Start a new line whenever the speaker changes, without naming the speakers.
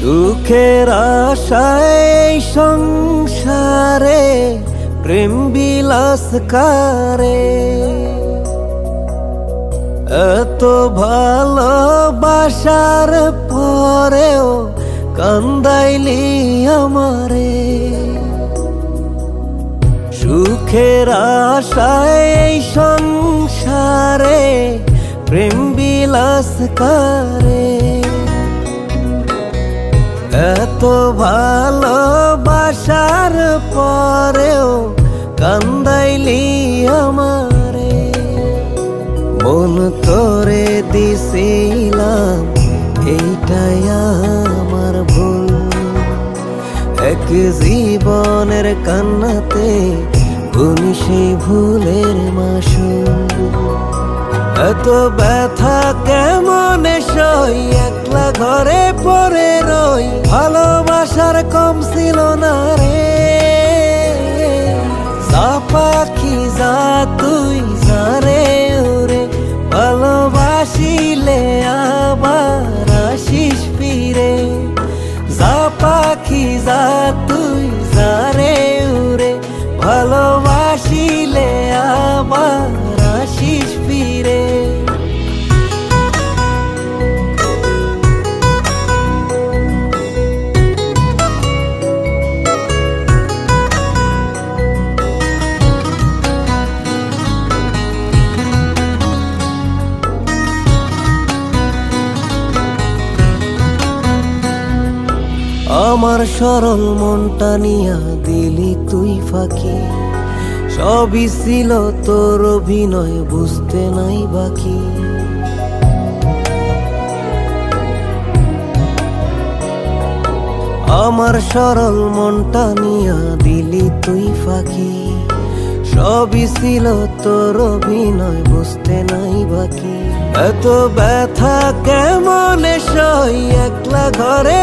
সুখের আশায় সংসারে প্রেম বিলাস কারে, এত ভালোবাসার পরেও কান্দাইলি আমারে। সুখের আশায় সংসারে প্রেম বিলাস কারে, এত ভালোবাসার পরেও কান্দাইলি আমারে। মন তোরে দিছিলাম এইটাই আমার ভুল, এক জীবনের কান্নাতে গুনি সেই ভুলের মাসুল। এত ব্যথা কেমনে সই, একলা ঘরে পড়ে রই, ভালোবাসার কম ছিল না রে। যা পাখি যা তুই যা রে ওরে, ভালোবাসিলে আবার আসিস ফিরে। যা পাখি যা তুই যা রে ওরে, ভালোবাসিলে আবার আসিস ফিরে। আমার সরল মনটা নিয়া দিলি তুই ফাঁকি, সবই ছিল তোর অভিনয়, বুঝতে নাই বাকি। আমার সরল মনটা নিয়া দিলি তুই ফাঁকি, সবই ছিল তোর অভিনয়, বুঝতে নাই বাকি। এত ব্যথা কেমনে সই, একলা ঘরে